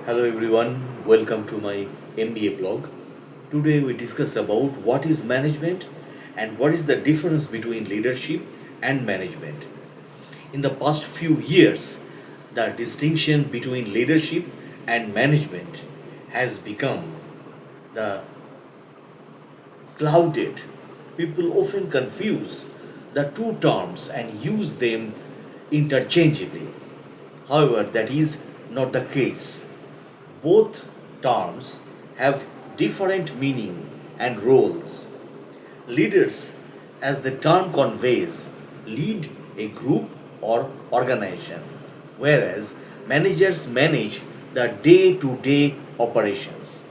Hello everyone, welcome to my MBA blog. Today we discuss about what is management and what is the difference between leadership and management. In the past few years, the distinction between leadership and management has become the clouded. People often confuse the two terms and use them interchangeably. However, that is not the case. Both terms have different meaning and roles. Leaders, as the term conveys, lead a group or organization, whereas managers manage the day to day operations.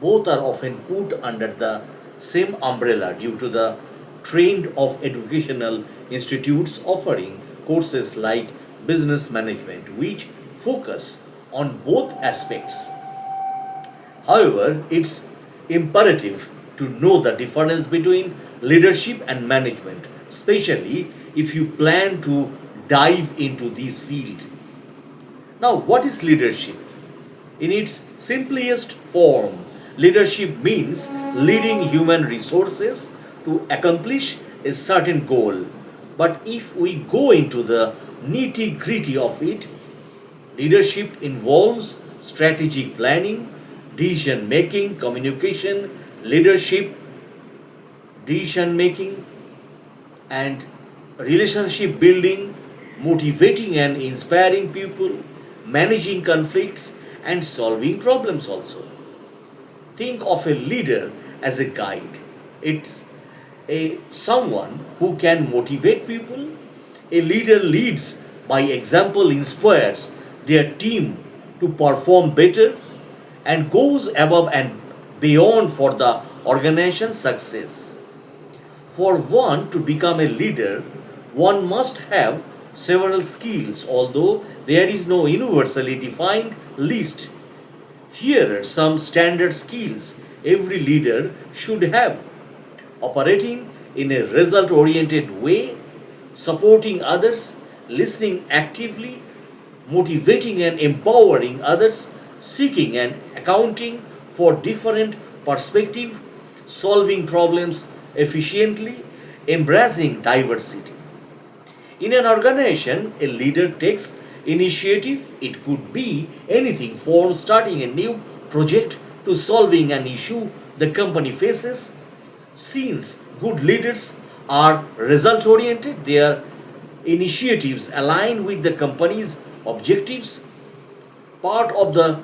Both are often put under the same umbrella due to the trend of educational institutes offering courses like business management, which focus on both aspects. However, it's imperative to know the difference between leadership and management, especially if you plan to dive into this field. Now, what is leadership? In its simplest form, leadership means leading human resources to accomplish a certain goal. But if we go into the nitty gritty of it, leadership involves strategic planning, decision making, communication, leadership, decision making, and relationship building, motivating and inspiring people, managing conflicts, and solving problems also. Think of a leader as a guide. It's a someone who can motivate people. A leader leads by example, inspires their team to perform better and goes above and beyond for the organization's success. For one to become a leader, one must have several skills, although there is no universally defined list. Here are some standard skills every leader should have: operating in a result oriented way, supporting others, listening actively, motivating and empowering others, seeking and accounting for different perspectives, solving problems efficiently, embracing diversity. In an organization, a leader takes initiative. It could be anything from starting a new project to solving an issue the company faces. Since good leaders are result oriented, their initiatives align with the company's objectives. Part of the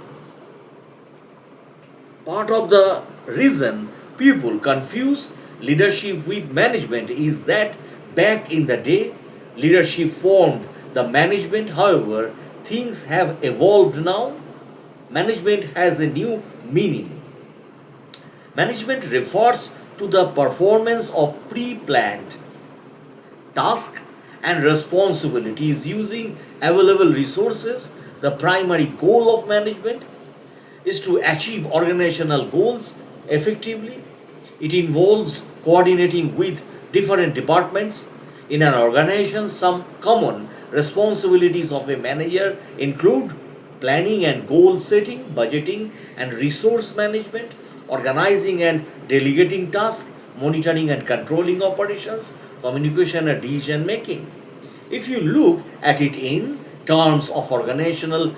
part of the reason people confuse leadership with management is that back in the day, leadership formed the management. However, things have evolved now. Management has a new meaning. Management refers to the performance of pre planned tasks and responsibilities using available resources. The primary goal of management is to achieve organizational goals effectively. It involves coordinating with different departments in an organization. Some common responsibilities of a manager include planning and goal setting, budgeting and resource management, organizing and delegating tasks, monitoring and controlling operations, communication and decision making. If you look at it in terms of organizational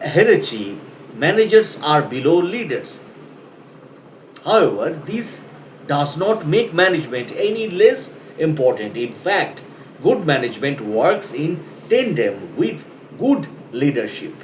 hierarchy, managers are below leaders. However, this does not make management any less important. In fact, good management works in tandem with good leadership.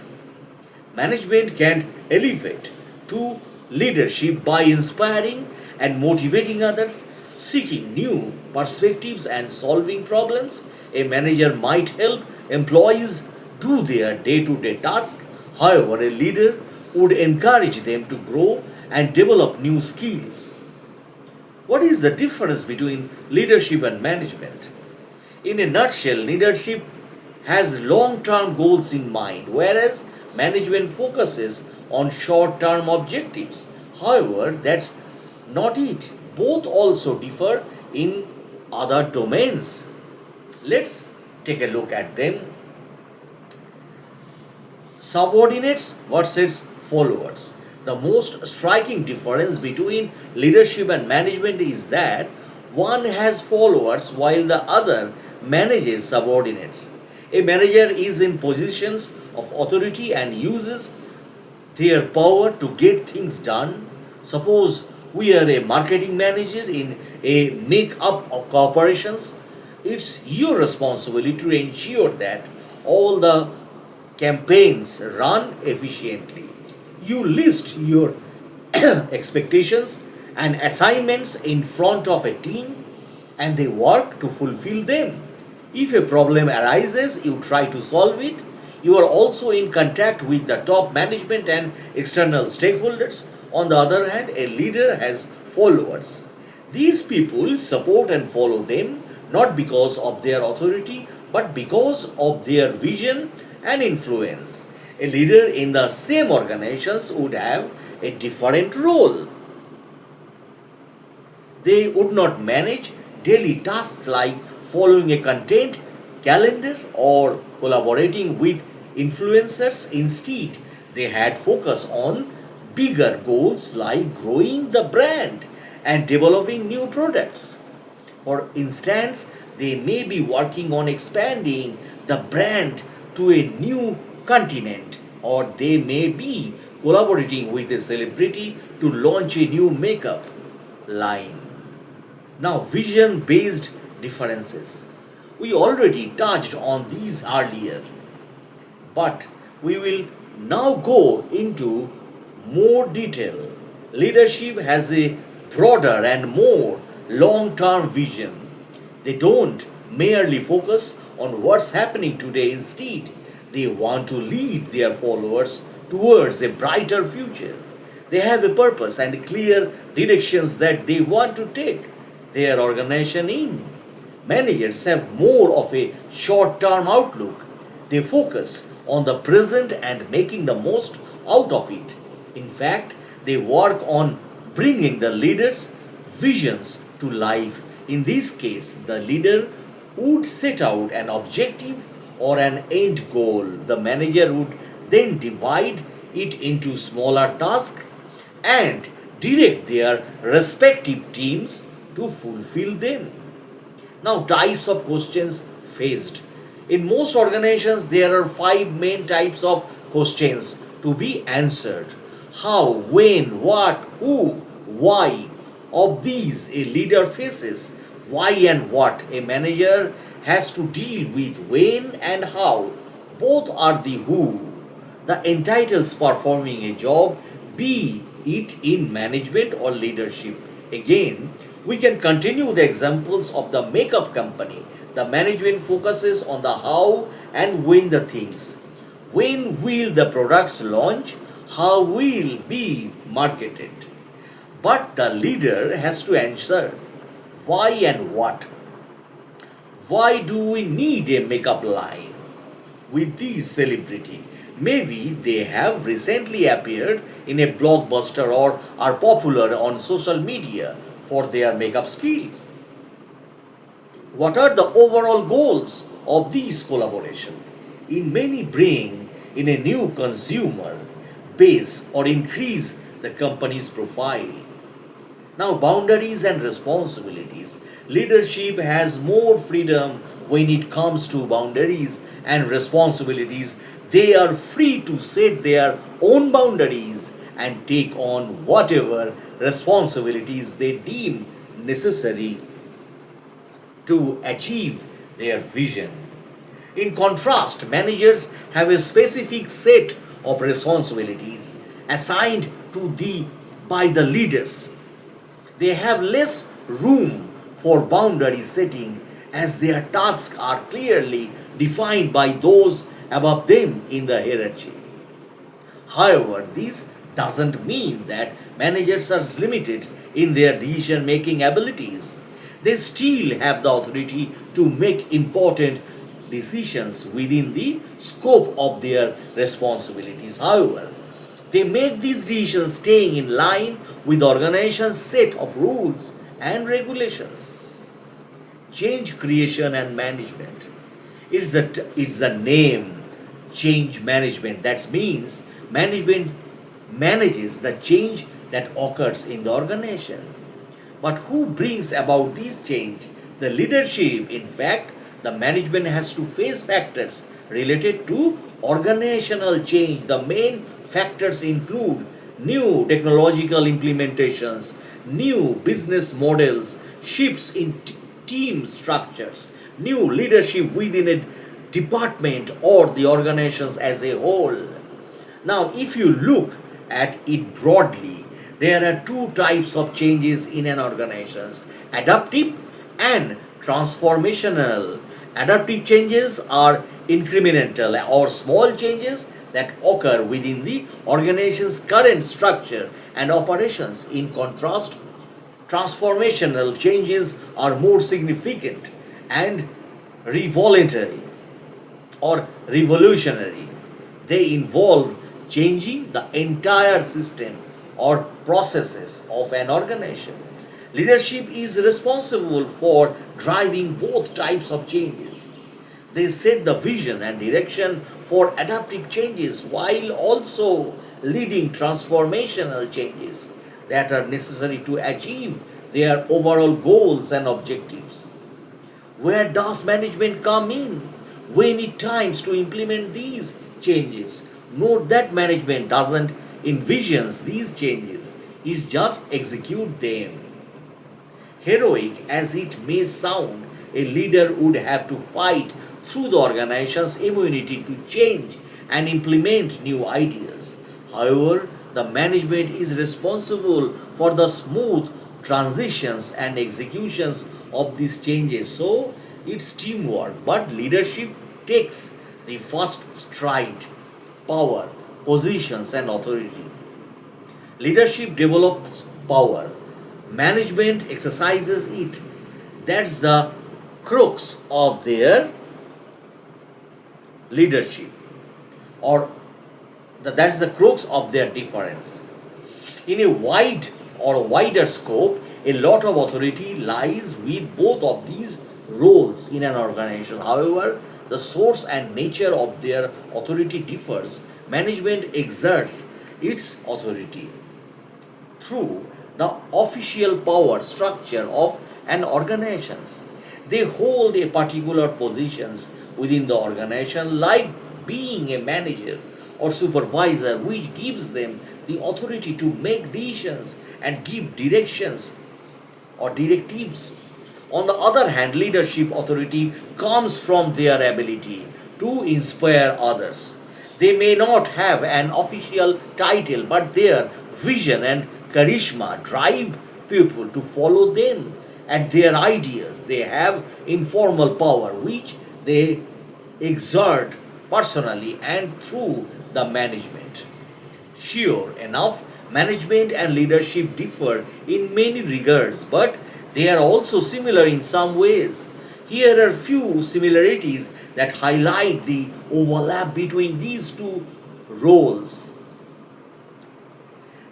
Management can elevate to leadership by inspiring and motivating others, seeking new perspectives and solving problems. A manager might help employees do their day to day tasks. However, a leader would encourage them to grow and develop new skills. What is the difference between leadership and management? In a nutshell, leadership has long term goals in mind, whereas management focuses on short term objectives. However, that's not it. Both also differ in other domains. Let's take a look at them. Subordinates versus followers. The most striking difference between leadership and management is that one has followers while the other manages subordinates. A manager is in positions of authority and uses their power to get things done. Suppose we are a marketing manager in a make-up of corporations. It's your responsibility to ensure that all the campaigns run efficiently. You list your expectations and assignments in front of a team and they work to fulfill them. If a problem arises, you try to solve it. You are also in contact with the top management and external stakeholders. On the other hand, a leader has followers. These people support and follow them not because of their authority but because of their vision and influence. A leader in the same organizations would have a different role. They would not manage daily tasks like following a content calendar or collaborating with influencers. Instead, they had focus on bigger goals like growing the brand and developing new products. For instance, they may be working on expanding the brand to a new continent, or they may be collaborating with a celebrity to launch a new makeup line. Now, vision based differences. We already touched on these earlier, but we will now go into more detail. Leadership has a broader and more long term vision. They don't merely focus on what's happening today, instead, they want to lead their followers towards a brighter future. They have a purpose and clear directions that they want to take their organization in. Managers have more of a short term outlook. They focus on the present and making the most out of it. In fact, they work on bringing the leader's visions to life. In this case, the leader would set out an objective or an end goal. The manager would then divide it into smaller tasks and direct their respective teams to fulfill them. Now, types of questions faced. In most organizations, there are five main types of questions to be answered: how, when, what, who, why. Of these, a leader faces why and what. A manager has to deal with when and how. Both are the who. The entitles performing a job, be it in management or leadership. Again, we can continue the examples of the makeup company. The management focuses on the how and when the things. When will the products launch? How will be marketed? But the leader has to answer why and what. Why do we need a makeup line with these celebrity? Maybe they have recently appeared in a blockbuster or are popular on social media for their makeup skills. What are the overall goals of these collaboration? In many bring in a new consumer base or increase the company's profile. Now, boundaries and responsibilities. Leadership has more freedom when it comes to boundaries and responsibilities. They are free to set their own boundaries and take on whatever responsibilities they deem necessary to achieve their vision. In contrast, managers have a specific set of responsibilities assigned to the by the leaders. They have less room for boundary setting as their tasks are clearly defined by those above them in the hierarchy. However, this doesn't mean that managers are limited in their decision making abilities. They still have the authority to make important decisions within the scope of their responsibilities. However, they make these decisions staying in line with the organization's set of rules and regulations. Change creation and management. It's the name. change management. That means management manages the change that occurs in the organization. But who brings about this change? The leadership. In fact, the management has to face factors related to organizational change. The main factors include new technological implementations, new business models, shifts in team structures, new leadership within a department or the organizations as a whole. Now, if you look at it broadly, there are two types of changes in an organization: adaptive and transformational. Adaptive changes are incremental or small changes that occur within the organization's current structure and operations. In contrast, transformational changes are more significant and revolutionary or revolutionary. They involve changing the entire system or processes of an organization. Leadership is responsible for driving both types of changes. They set the vision and direction for adaptive changes while also leading transformational changes that are necessary to achieve their overall goals and objectives. Where does management come in when it times to implement these changes? Note that management doesn't envisions these changes, it just execute them. Heroic as it may sound, a leader would have to fight through the organization's immunity to change and implement new ideas. However, the management is responsible for the smooth transitions and executions of these changes. So, it's teamwork, but leadership takes the first stride: power, positions, and authority. Leadership develops power, management exercises it. That's the crux of their leadership, or that's the crux of their difference. In a wide or wider scope, a lot of authority lies with both of these roles in an organization. However, the source and nature of their authority differs. Management exerts its authority through the official power structure of an organization. They hold a particular positions within the organization, like being a manager or supervisor, which gives them the authority to make decisions and give directions or directives. On the other hand, leadership authority comes from their ability to inspire others. They may not have an official title, but their vision and charisma drive people to follow them and their ideas. They have informal power which they exert personally and through the management. Sure enough, management and leadership differ in many regards, but they are also similar in some ways. Here are few similarities that highlight the overlap between these two roles.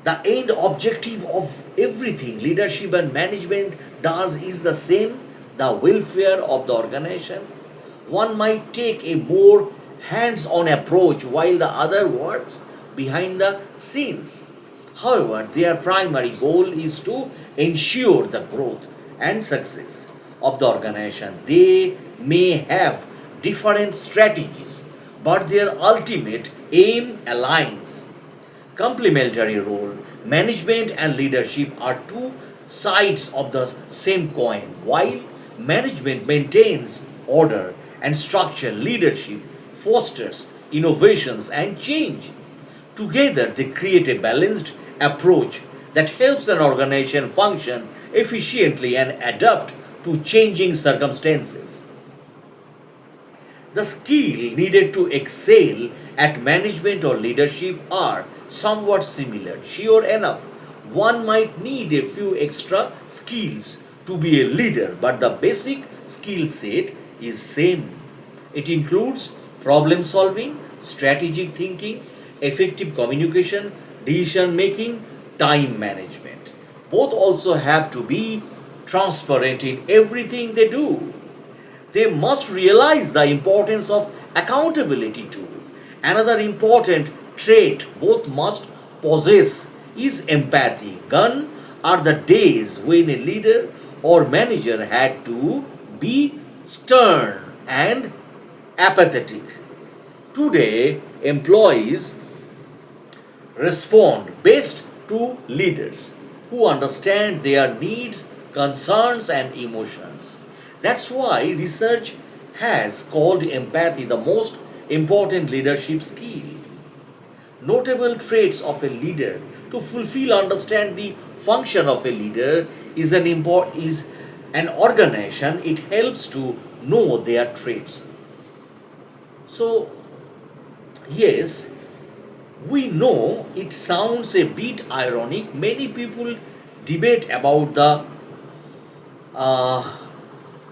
The end objective of everything leadership and management does is the same: the welfare of the organization. One might take a more hands on approach while the other works behind the scenes. However, their primary goal is to ensure the growth and success of the organization. They may have different strategies, but their ultimate aim aligns. Complementary role: management and leadership are two sides of the same coin. While management maintains order and structure, leadership fosters innovations and change. Together, they create a balanced approach that helps an organization function efficiently and adapt to changing circumstances. The skill needed to excel at management or leadership are somewhat similar. Sure enough, one might need a few extra skills to be a leader, but the basic skill set is same. It includes problem solving, strategic thinking, effective communication, decision making, time management. Both also have to be transparent in everything they do. They must realize the importance of accountability too. Another important trait both must possess is empathy. Gone are the days when a leader or manager had to be stern and apathetic. Today, employees respond best to leaders who understand their needs, concerns, and emotions. That's why research has called empathy the most important leadership skill. Notable traits of a leader to fulfill understand the function of a leader is an organization. It helps to know their traits. So yes, we know it sounds a bit ironic. Many people debate about the uh,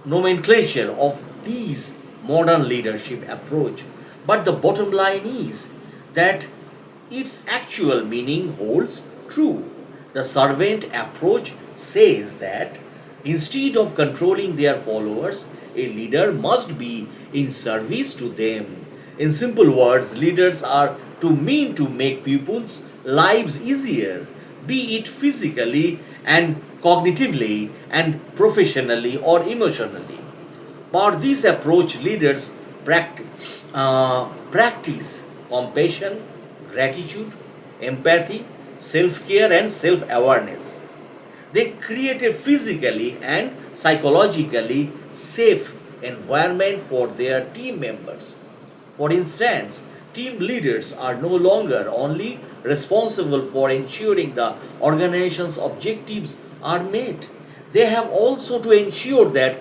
nomenclature of these modern leadership approach, but the bottom line is that its actual meaning holds true. The servant approach says that instead of controlling their followers, a leader must be in service to them. In simple words, leaders are to mean to make people's lives easier, be it physically and cognitively and professionally or emotionally. For this approach, leaders practice compassion, gratitude, empathy, self care, and self awareness. They create a physically and psychologically safe environment for their team members. For instance, team leaders are no longer only responsible for ensuring the organization's objectives are met, they have also to ensure that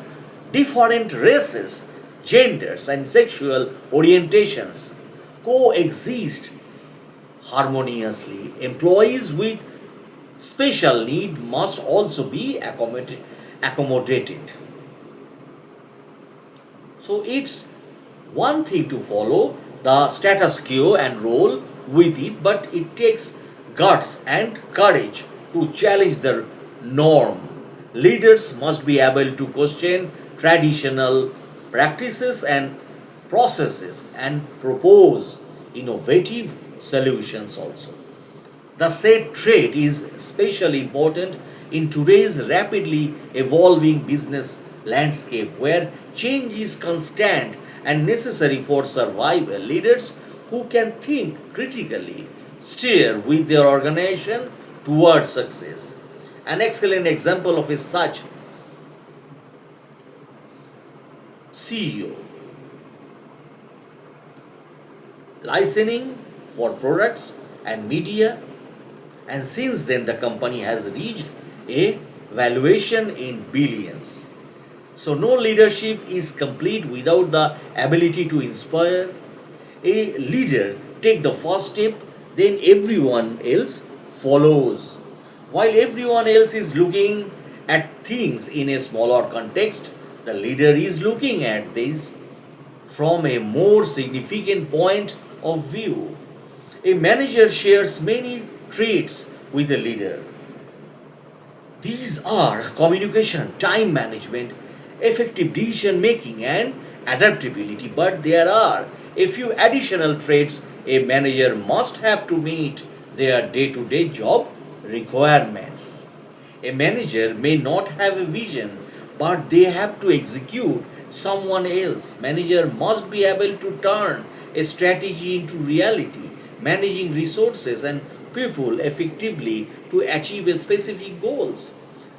different races, genders, and sexual orientations coexist harmoniously. Employees with special need must also be accommodated. So it's one thing to follow the status quo and roll with it, but it takes guts and courage to challenge the norm. Leaders must be able to question traditional practices and processes and propose innovative solutions also. The said trait is especially important in today's rapidly evolving business landscape where change is constant and necessary for survival. Leaders who can think critically steer with their organization towards success. An excellent example of a such CEO licensing for products and media, and since then the company has reached a valuation in billions. So no leadership is complete without the ability to inspire. A leader take the first step, then everyone else follows. While everyone else is looking at things in a smaller context, the leader is looking at this from a more significant point of view. A manager shares many traits with a leader. These are communication, time management, effective decision making, and adaptability. But there are a few additional traits a manager must have to meet their day to day job requirements. A manager may not have a vision, but they have to execute someone else. Manager must be able to turn a strategy into reality, managing resources and people effectively to achieve a specific goals.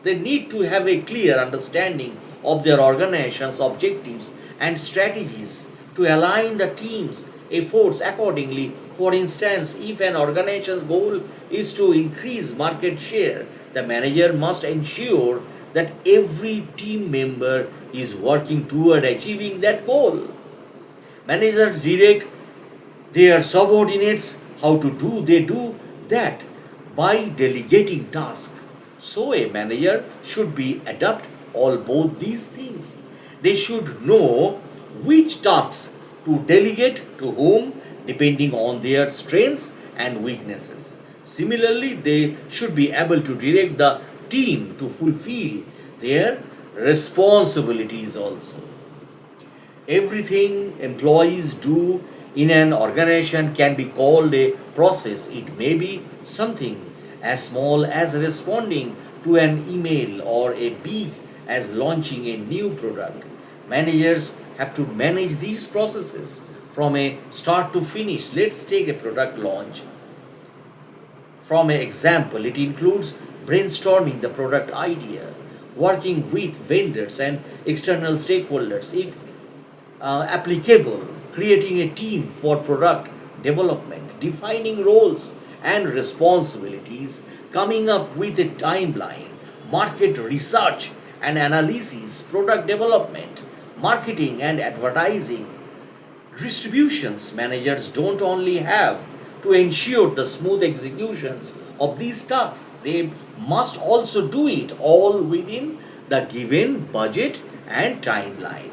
They need to have a clear understanding of their organization's objectives and strategies to align the team's efforts accordingly. For instance, if an organization's goal is to increase market share, the manager must ensure that every team member is working toward achieving that goal. Managers direct their subordinates how to do they do that by delegating tasks. So a manager should be adept all both these things. They should know which tasks to delegate to whom depending on their strengths and weaknesses. Similarly, they should be able to direct the team to fulfill their responsibilities also. Everything employees do in an organization can be called a process. It may be something as small as responding to an email or a big as launching a new product. Managers have to manage these processes from a start to finish. Let's take a product launch. From an example, it includes brainstorming the product idea, working with vendors and external stakeholders, if applicable, creating a team for product development, defining roles and responsibilities, coming up with a timeline, market research and analysis, product development, marketing and advertising, distributions. Managers don't only have to ensure the smooth executions of these tasks, they must also do it all within the given budget and timeline.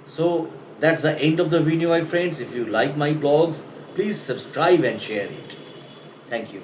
So that's the end of the video, my friends. If you like my blogs, please subscribe and share it. Thank you.